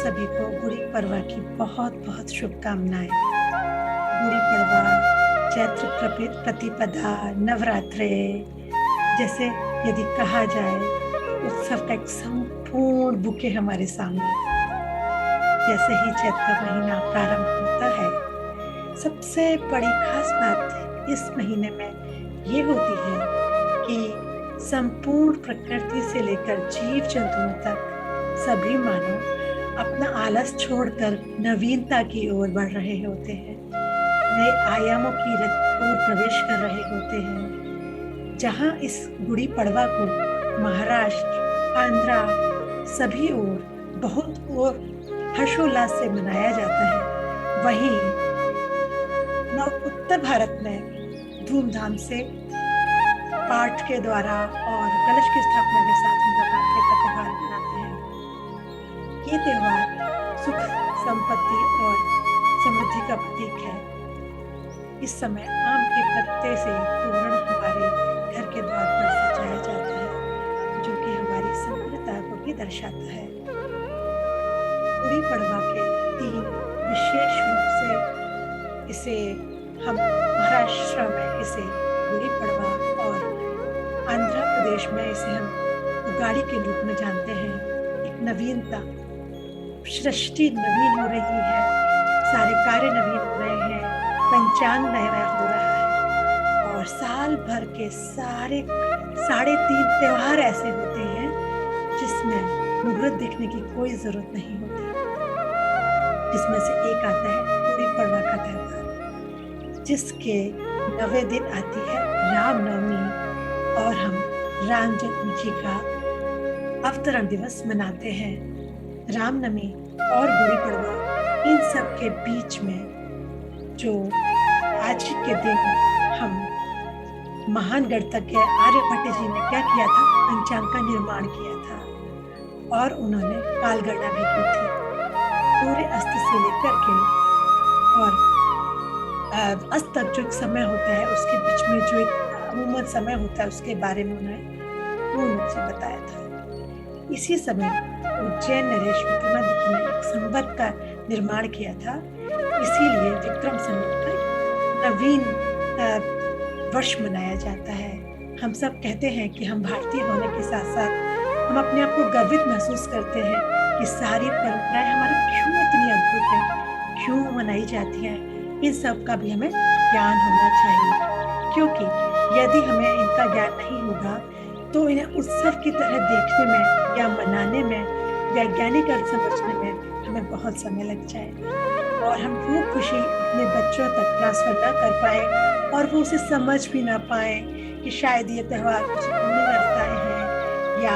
सभी को गुड़ी पड़वा की बहुत बहुत शुभकामनाएं। गुड़ी पड़वा, चैत्र प्रतिपदा, नवरात्रे जैसे यदि कहा जाए तो उत्सव का एक संपूर्ण बुके हमारे सामने है। जैसे ही चैत्र का महीना प्रारंभ होता है, सबसे बड़ी खास बात इस महीने में ये होती है कि संपूर्ण प्रकृति से लेकर जीव जंतुओं तक सभी मानव अपना आलस छोड़कर नवीनता की ओर बढ़ रहे होते हैं, नए आयामों की ओर प्रवेश कर रहे होते हैं। जहां इस गुड़ी पड़वा को महाराष्ट्र, आंध्रा सभी ओर बहुत और हर्षोल्लास से मनाया जाता है, वहीं उत्तर भारत में धूमधाम से पाठ के द्वारा और कलश की स्थापना के साथ हम लोग आम का त्योहार मनाते हैं। ये त्योहार सुख, संपत्ति और समृद्धि का प्रतीक है। इस समय आम के पत्ते से तोरण हमारे घर के द्वार पर सजाया जाता है, जो कि हमारी संप्रदाय को भी दर्शाता है। गुड़ी पड़वा के 3 विशेष रूप से इसे हम महाराष्ट्र में इसे गुड़ी पड़वा और आंध्र प्रदेश में इसे हम उगाड़ी के रूप में जानते हैं। एक नवीनता, सृष्टि नवीन हो रही है, सारे कार्य नवीन हो रहे हैं, पंचांग नया हो रहा है और साल भर के साढ़े 3 त्योहार ऐसे होते हैं जिसमें मुहूर्त देखने की कोई जरूरत नहीं होती। जिसमें से एक आता है गुड़ी पड़वा का त्योहार, जिसके 9वें दिन आती है रामनवमी और हम राम जन्म जी का अवतरण दिवस मनाते हैं। रामनवमी और गुड़ी पड़वा, इन सब के बीच में जो आज के दिन हम महान गणितज्ञ आर्यभट्ट जी ने क्या किया था, पंचांग का निर्माण किया था और उन्होंने कालगणना भी की थी। पूरे अस्त से लेकर के और अस्त तक जो एक समय होता है, उसके बीच में जो एक अमूमन समय होता है, उसके बारे में उन्होंने पूर्ण रूप से बताया था। इसी समय उज्जैन नरेश विक्रमादित्य ने एक संवत का निर्माण किया था, इसीलिए विक्रम संवत का नवीन वर्ष मनाया जाता है। हम सब कहते हैं कि हम भारतीय होने के साथ साथ हम अपने आप को गर्वित महसूस करते हैं कि सारी परंपराएं हमारी क्यों इतनी अद्भुत है, क्यों मनाई जाती हैं। इन सब का भी हमें ज्ञान होना चाहिए, क्योंकि यदि हमें इनका ज्ञान नहीं होगा तो इन्हें उत्सव की तरह देखने में या मनाने में, वैज्ञानिक अर्थ समझने में हमें बहुत समय लग जाएगा और हम वो खुशी अपने बच्चों तक ट्रांसफर ना कर पाए और वो उसे समझ भी ना पाए कि शायद ये त्योहार कुछ उन्होंने बताए हैं या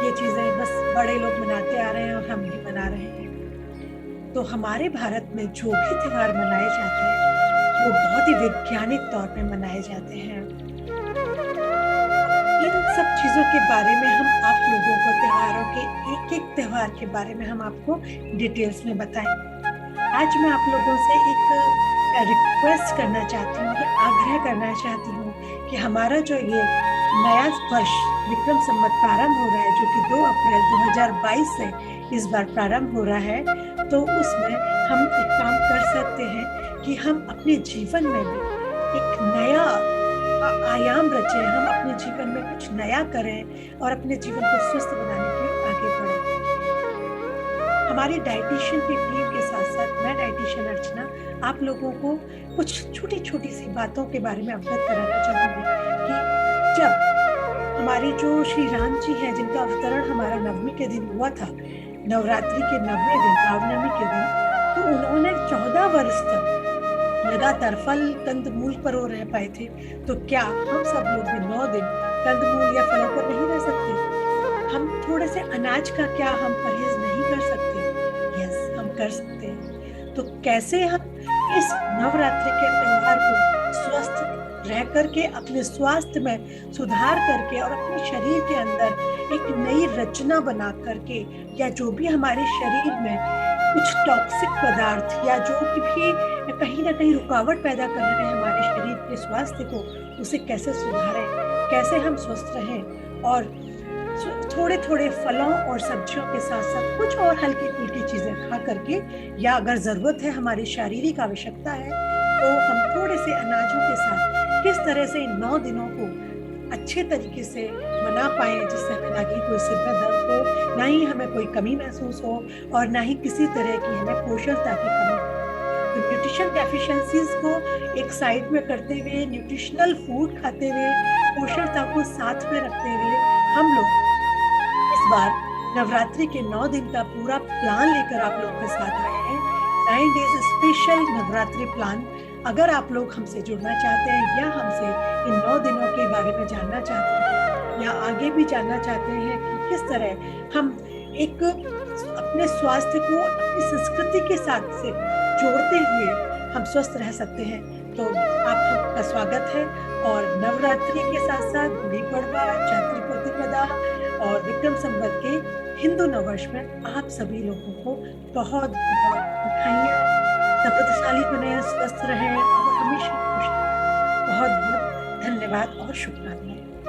ये चीजें बस बड़े लोग मनाते आ रहे हैं और हम भी मना रहे हैं। तो हमारे भारत में जो भी त्योहार मनाए जाते हैं वो बहुत ही वैज्ञानिक तौर पे मनाए जाते हैं। इन सब चीजों के बारे में हम आप लोगों को त्योहारों के एक त्योहार के बारे में हम आपको डिटेल्स में बताएंगे। आज मैं आप लोगों से एक रिक्वेस्ट करना चाहती हूँ, आग्रह करना चाहती हूँ कि हमारा जो ये नया वर्ष विक्रम संवत प्रारंभ हो रहा है, जो कि 2 अप्रैल 2022 से इस बार प्रारंभ हो रहा है, तो उसमें हम एक काम कर सकते हैं कि हम अपने जीवन में भी एक नया आयाम रचें, हम अपने जीवन में कुछ नया करें और अपने जीवन को स्वस्थ बनाने के लिए आगे बढ़ें। हमारी डाइटिशियन की टीम के साथ साथ मैं डाइटिशियन अर्चना आप लोगों को कुछ छोटी छोटी सी बातों के बारे में अवगत कराना चाहूंगी कि जब हमारे जो श्री राम जी हैं, जिनका अवतरण हमारा नवमी के दिन हुआ था, नवरात्रि के 9वें दिन, रामनवमी के दिन, तो उन्होंने 14 वर्ष तक लगातार फल कंदमूल पर वो रह पाए थे। तो क्या हम सब लोग भी 9 दिन कंदमूल या फलों पर नहीं रह सकते? हम थोड़े से अनाज का क्या हम परहेज नहीं कर सकते? यस, हम कर सकते हैं। तो कैसे हम इस नवरात्रि के त्योहार को स्वस्थ रह करके, अपने स्वास्थ्य में सुधार करके और अपने शरीर के अंदर एक नई रचना बना करके, या जो भी हमारे शरीर में कुछ टॉक्सिक पदार्थ या जो भी कहीं ना कहीं रुकावट पैदा कर रहे हैं हमारे शरीर के स्वास्थ्य को, उसे कैसे सुधारें, कैसे हम स्वस्थ रहें और थोड़े-थोड़े फलों और सब्जियों के साथ-साथ कुछ और हल्की-फुल्की चीज़ें खा करके, या अगर ज़रूरत है, हमारी शारीरिक आवश्यकता है, तो हम थोड़े से अनाजों के साथ किस तरह से इन 9 दिनों को अच्छे तरीके से मना पाएँ, जिससे हमें ना ही कोई सिर में दर्द हो, ना ही हमें कोई कमी महसूस हो और ना ही किसी तरह की हमें पोषणता की कमी हो। तो न्यूट्रिशन डेफिशिएंसीज़ को एक साइड में करते हुए, न्यूट्रिशनल फूड खाते हुए, पोषणता को साथ में रखते हुए, हम लोग इस बार नवरात्रि के 9 दिन का पूरा प्लान लेकर आप लोगों के साथ आए हैं। 9 डेज़ स्पेशल नवरात्रि प्लान। अगर आप लोग हमसे जुड़ना चाहते हैं या हमसे इन 9 दिनों के बारे में जानना चाहते हैं, या आगे भी जानना चाहते हैं कि किस तरह हम एक अपने स्वास्थ्य को अपनी संस्कृति के साथ से जोड़ते हुए हम स्वस्थ रह सकते हैं, तो आप सबका स्वागत है। और नवरात्रि के साथ-साथ गुड़ी पड़वा, चैत्र प्रतिपदा और विक्रम संवत के हिंदू नववर्ष में आप सभी लोगों को बहुत-बहुत बधाइयाँ। समृद्धशाली बनें, स्वस्थ रहें और हमेशा खुश रहें। बहुत-बहुत धन्यवाद और शुभकामनाएँ।